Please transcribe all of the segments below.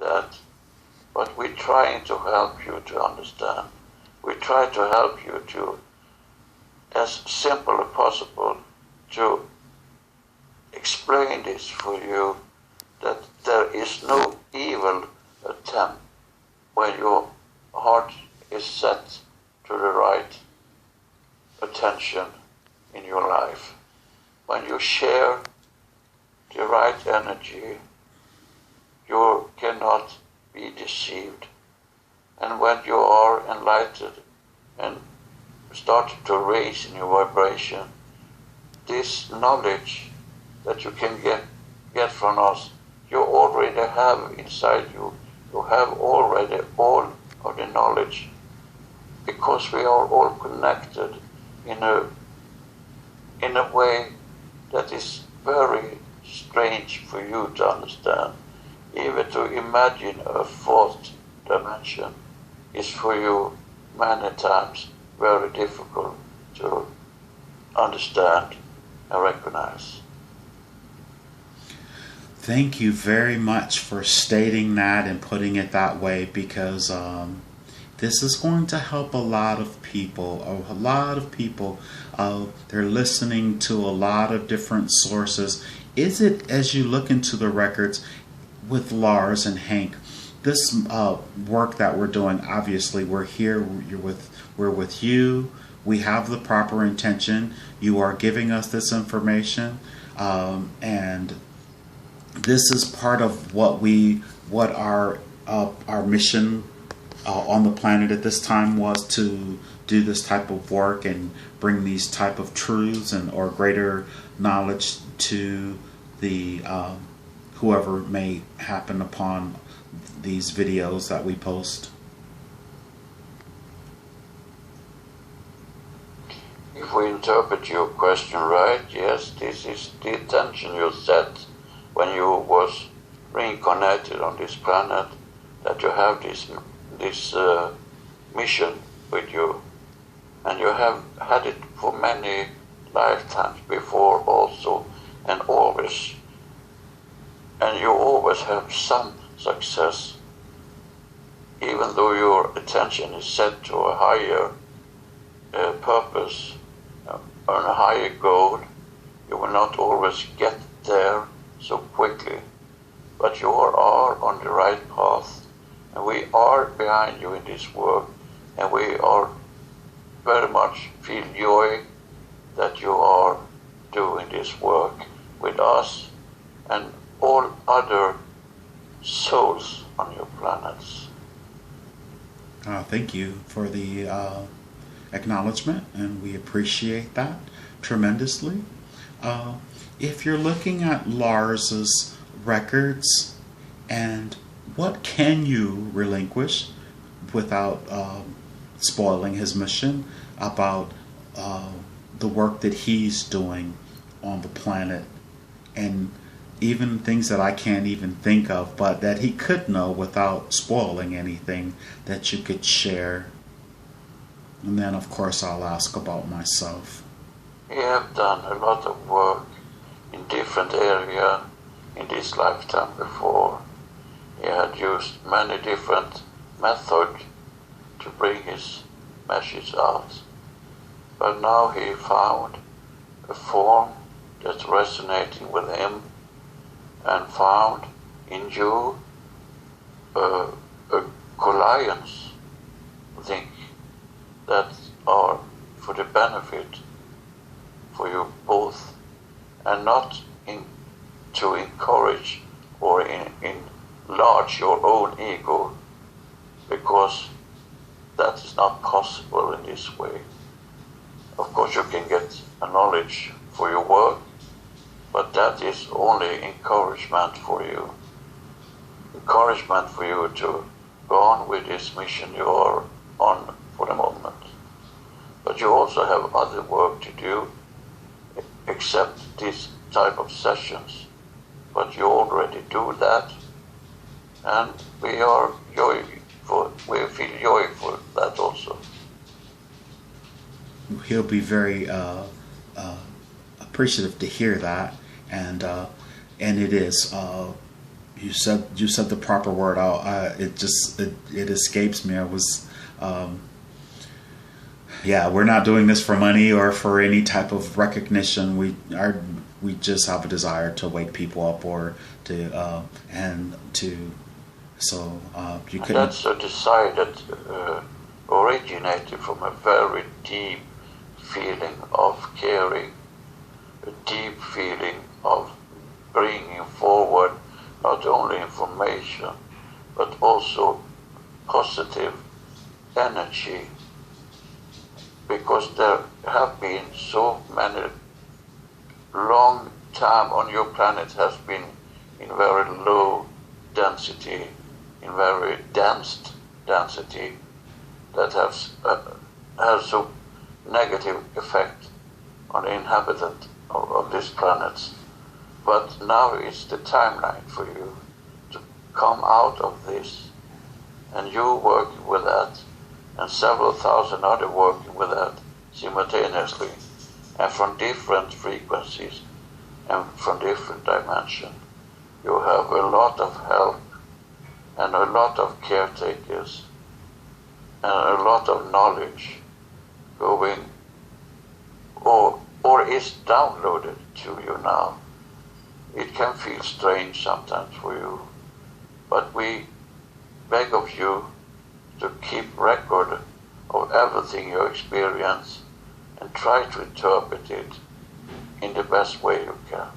that, but we're trying to help you to understand. We try to help you to, as simple as possible, to explain this for you, that there is no evil attempt when your heart is set to the right attention in your life. When you share the right energy, you cannot be deceived. And when you are enlightened and start to raise in your vibration, this knowledge that you can get from us, you already have inside you. You have already all of the knowledge, because we are all connected in a way that is very strange for you to understand. Even to imagine a fourth dimension is for you many times very difficult to understand and recognize. Thank you very much for stating that and putting it that way, because this is going to help a lot of people. They're listening to a lot of different sources. Is it, as you look into the records with Lars and Hank, this work that we're doing, obviously we're here, we're with you, we have the proper intention, you are giving us this information, and this is part of what our mission on the planet at this time was, to do this type of work and bring these type of truths or greater knowledge to the whoever may happen upon these videos that we post. If we interpret your question right, yes, this is the intention you set when you was reincarnated on this planet, that you have this mission with you, and you have had it for many lifetimes before also, and you always have some success, even though your attention is set to a higher purpose, on a higher goal. You will not always get there so quickly, but you are on the right path, and we are behind you in this work, and we are very much feel joy that you are doing this work with us and all other souls on your planets. Thank you for the acknowledgement, and we appreciate that tremendously. If you're looking at Lars's records, and what can you relinquish without spoiling his mission about the work that he's doing on the planet, and even things that I can't even think of, but that he could know without spoiling anything that you could share? And then of course I'll ask about myself. We have done a lot of work in different areas in this lifetime before. He had used many different methods to bring his message out. But now he found a form that's resonating with him, and found in you a alliance, I think, that are for the benefit for you both, and not to encourage or enlarge your own ego, because that is not possible in this way. Of course you can get a knowledge for your work, but that is only encouragement for you. Encouragement for you to go on with this mission you are on for the moment. But you also have other work to do, except this type of sessions. But you already do that, and we are joyful. We feel joyful that also. He'll be very appreciative to hear that, and it is you said the proper word. It escapes me. I was yeah, we're not doing this for money or for any type of recognition. We just have a desire to wake people up, or to and to so you could. That's a desire that originated from a very deep feeling of caring, a deep feeling of bringing forward not only information but also positive energy, because there have been so many long time on your planet has been in very low density, in very dense density, that has a negative effect on the inhabitant of these planets. But now it's the timeline for you to come out of this, and you working with that, and several thousand other working with that simultaneously, and from different frequencies and from different dimensions. You have a lot of help and a lot of caretakers and a lot of knowledge going or is downloaded to you now. It can feel strange sometimes for you, but we beg of you to keep record of everything you experience and try to interpret it in the best way you can.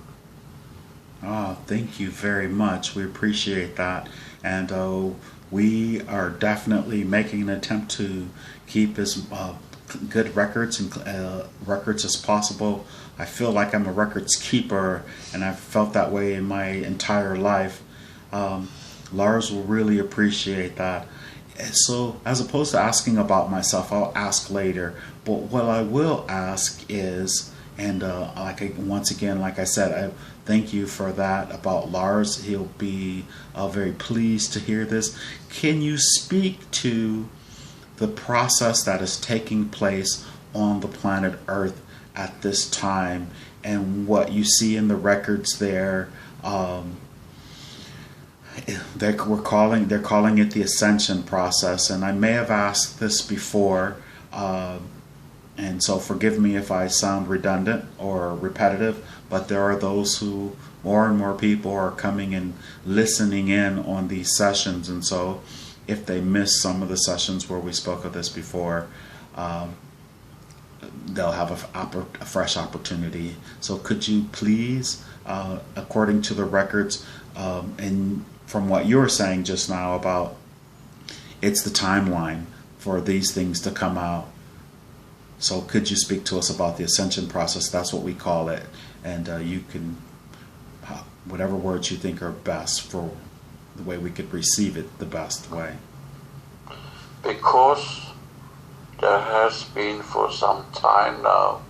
Oh, thank you very much. We appreciate that. And we are definitely making an attempt to keep as good records and records as possible. I feel like I'm a records keeper, and I've felt that way in my entire life. Lars will really appreciate that. So, as opposed to asking about myself, I'll ask later. But what I will ask is, and once again, like I said, I thank you for that about Lars. He'll be very pleased to hear this. Can you speak to the process that is taking place on the planet Earth at this time, and what you see in the records there? They're calling it the ascension process, and I may have asked this before, and so forgive me if I sound redundant or repetitive, but there are those who, more and more people are coming and listening in on these sessions, and so if they miss some of the sessions where we spoke of this before, they'll have a fresh opportunity. So could you please, according to the records, and from what you were saying just now about it's the timeline for these things to come out. So could you speak to us about the ascension process? That's what we call it. And you can, whatever words you think are best for the way we could receive it the best way. Because there has been for some time now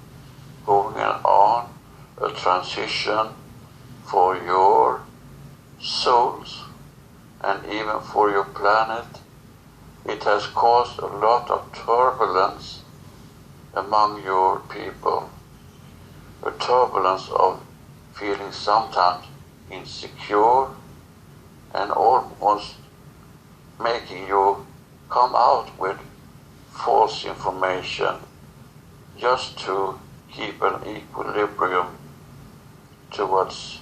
going on a transition for your souls and even for your planet. It has caused a lot of turbulence among your people, a turbulence of feeling sometimes insecure and almost making you come out with false information just to keep an equilibrium to what's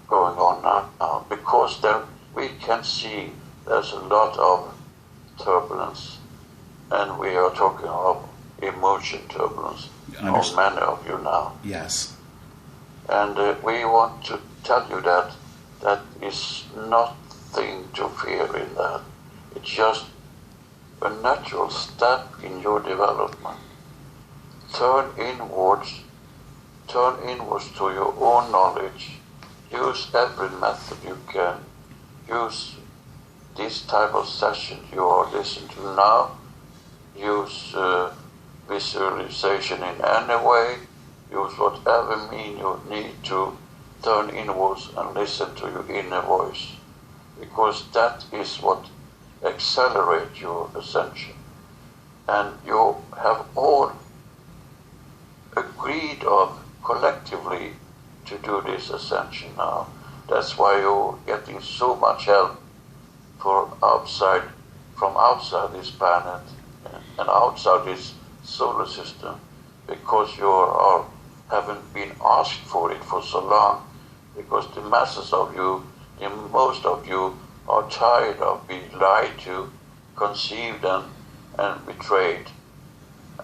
going on now, because there we can see there's a lot of turbulence, and we are talking of emotion turbulence on many of you now. Yes. And we want to tell you that that is nothing to fear in that. It's just a natural step in your development. Turn inwards to your own knowledge. Use every method you can. Use this type of session you are listening to now. Use visualization in any way. Use whatever mean you need to turn inwards and listen to your inner voice, because that is what accelerates your ascension. And you have all agreed of collectively to do this ascension now. That's why you're getting so much help from outside this planet and outside this solar system, because haven't been asked for it for so long, because the masses of you, the most of you, are tired of being lied to, conceived and betrayed.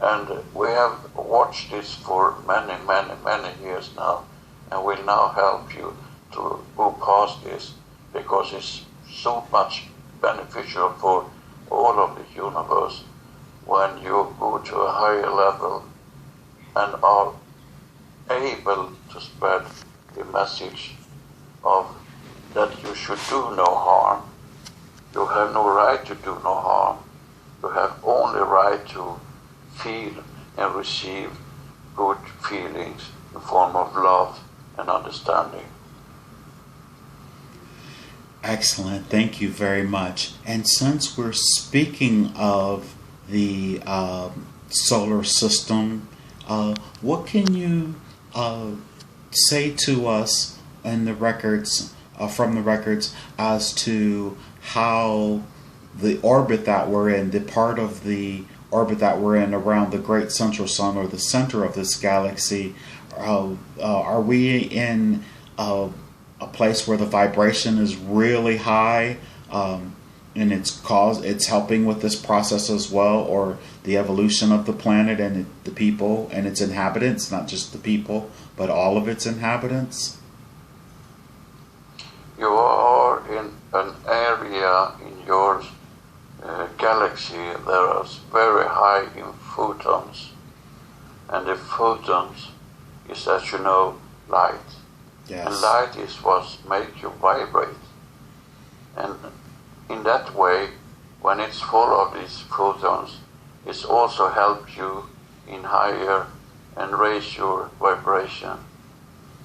And we have watched this for many, many, many years now, and will now help you to go past this, because it's so much beneficial for all of the universe when you go to a higher level and are able to spread the message of that you should do no harm. You have no right to do no harm. You have only right to feel and receive good feelings in form of love and understanding. Excellent. Thank you very much. And since we're speaking of the solar system, what can you say to us in the records, from the records, as to how the orbit that we're in, the part of the orbit that we're in around the great central sun, or the center of this galaxy, are we in a place where the vibration is really high, and it's helping with this process as well, or the evolution of the planet and the people and its inhabitants, not just the people, but all of its inhabitants? You are in an area in your galaxy that is very high in photons, and the photons is, as you know, light. Yes. And light is what makes you vibrate. And in that way, when it's full of these photons, it also helps you in higher and raise your vibration.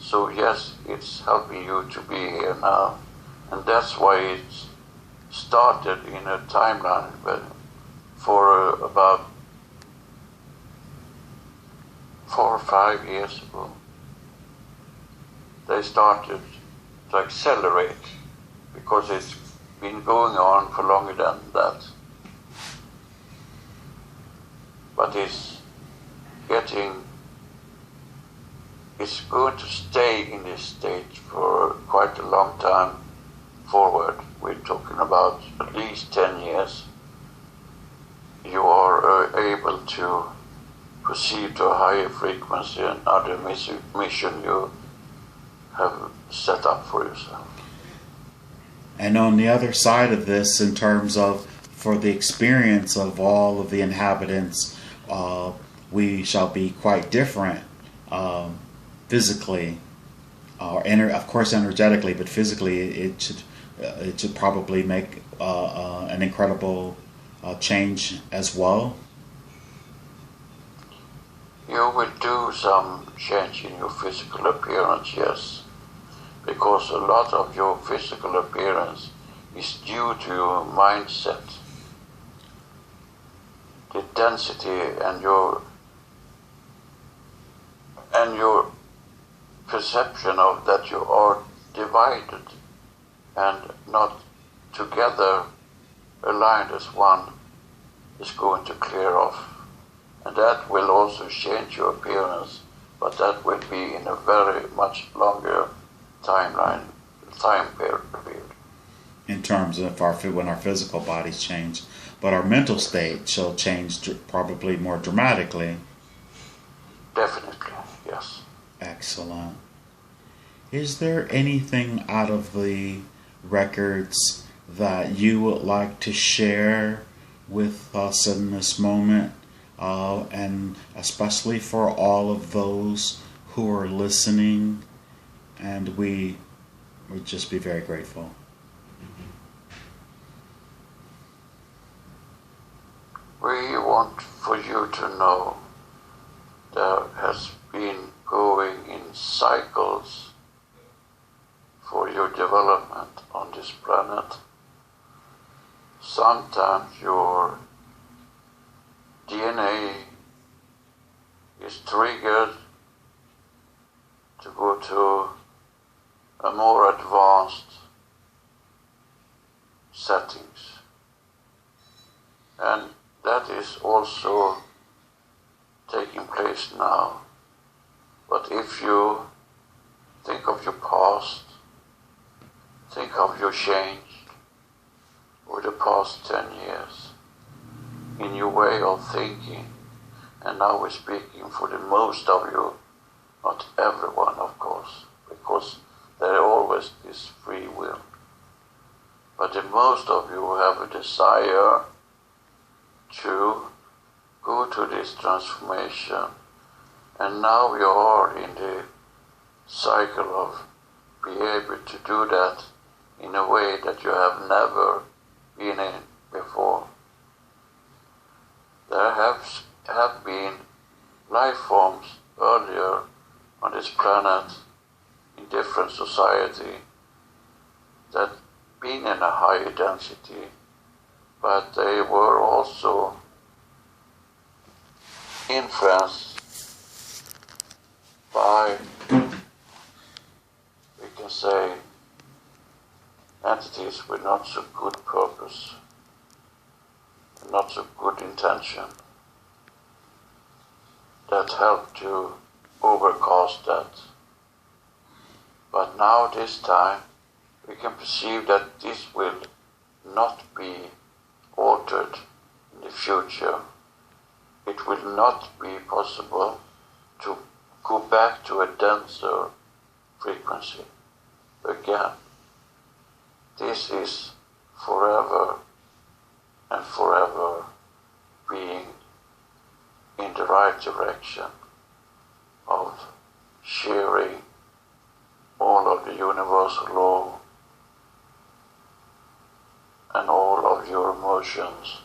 So yes, it's helping you to be here now. And that's why it's started in a timeline for about 4 or 5 years ago. They started to accelerate, because it's been going on for longer than that. But it's going to stay in this state for quite a long time forward. We're talking about at least 10 years. You are able to proceed to a higher frequency and other mission you have set up for yourself. And on the other side of this, in terms of for the experience of all of the inhabitants, we shall be quite different physically, of course energetically, but physically it should probably make an incredible change as well. You will do some change in your physical appearance, yes, because a lot of your physical appearance is due to your mindset, the density and your perception of that you are divided and not together aligned as one is going to clear off. And that will also change your appearance, but that will be in a very much longer time period. In terms of when our physical bodies change, but our mental state shall change probably more dramatically. Definitely, yes. Excellent. Is there anything out of the records that you would like to share with us in this moment, and especially for all of those who are listening? And we would just be very grateful. We want for you to know there has been going in cycles for your development on this planet. Sometimes your DNA is triggered to go to a more advanced settings. And that is also taking place now. But if you think of your past, think of your change over the past 10 years in your way of thinking, and now we're speaking for the most of you, not everyone of course, because there always is free will. But the most of you have a desire to go to this transformation, and now we are in the cycle of being able to do that in a way that you have never been in before. There have been life forms earlier on this planet in different society that been in a higher density, but they were also influenced by, we can say, entities with not so good purpose, not so good intention, that helped to overcast that. But now this time we can perceive that this will not be altered in the future. It will not be possible to go back to a denser frequency again. This is forever and forever being in the right direction of sharing all of the universal law and all of your emotions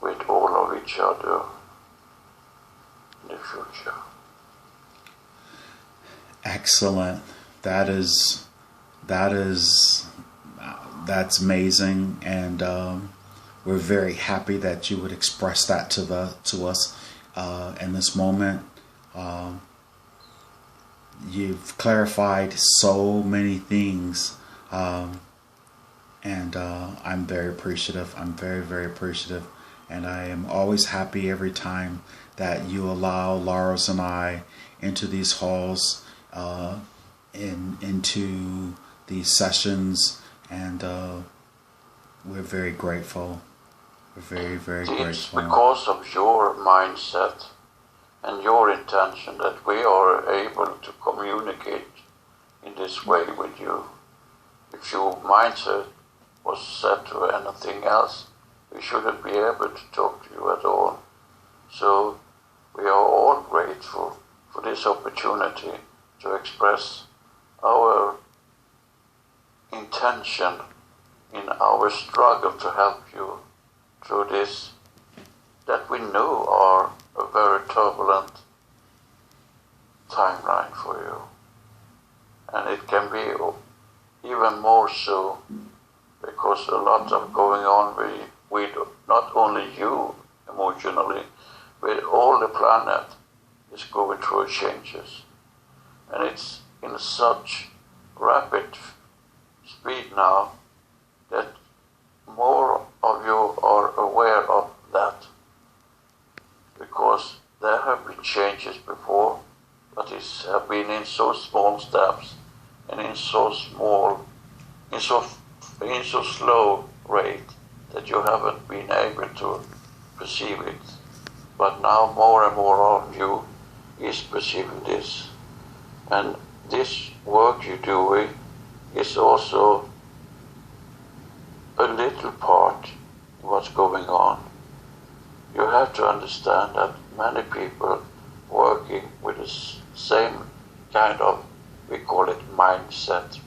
with all of each other in the future. Excellent. That's amazing, and we're very happy that you would express that to us in this moment. You've clarified so many things, and I'm very appreciative. I'm very, very appreciative, and I am always happy every time that you allow Lars and I into these halls, into these sessions, and we're very grateful. We're very, very grateful. It's because of your mindset and your intention that we are able to communicate in this way with you. If your mindset was set to anything else, we shouldn't be able to talk to you at all. So we are all grateful for this opportunity to express our intention in our struggle to help you through this that we know are a very turbulent timeline for you. And it can be even more so because a lot of going on with not only you emotionally, but all the planet is going through changes. And it's in such rapid speed now that more of you are aware of that, because there have been changes before, but it have been in so small steps and in so slow rate that you haven't been able to perceive it. But now more and more of you is perceiving this, and this work you're doing is also a little part of what's going on. You have to understand that many people working with the same kind of, we call it mindset,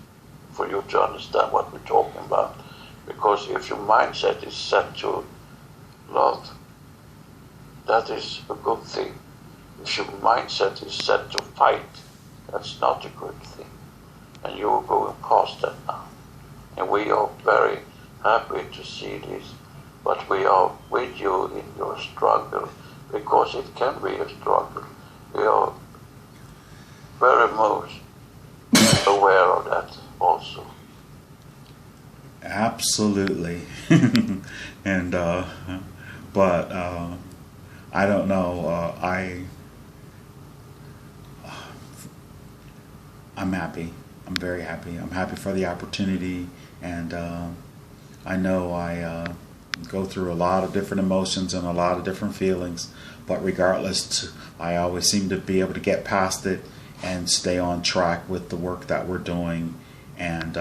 for you to understand what we're talking about. Because if your mindset is set to love, that is a good thing. If your mindset is set to fight, that's not a good thing. And you're going past that now. And we are very happy to see this, but we are with you in your struggle, because it can be a struggle. We are very much aware of that. Absolutely. And but I don't know. I'm happy. I'm very happy. I'm happy for the opportunity, and I know I go through a lot of different emotions and a lot of different feelings. But regardless, I always seem to be able to get past it and stay on track with the work that we're doing. And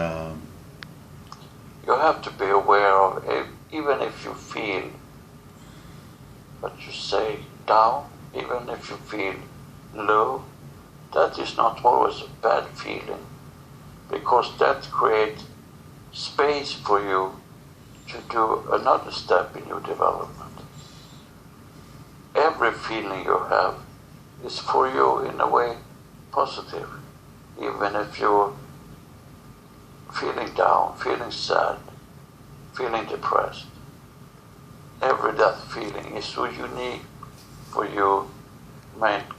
you have to be aware of, even if you feel, what you say, down, even if you feel low, that is not always a bad feeling, because that creates space for you to do another step in your development. Every feeling you have is for you in a way positive, even if you're feeling down, feeling sad, feeling depressed. Every that feeling is so unique for your main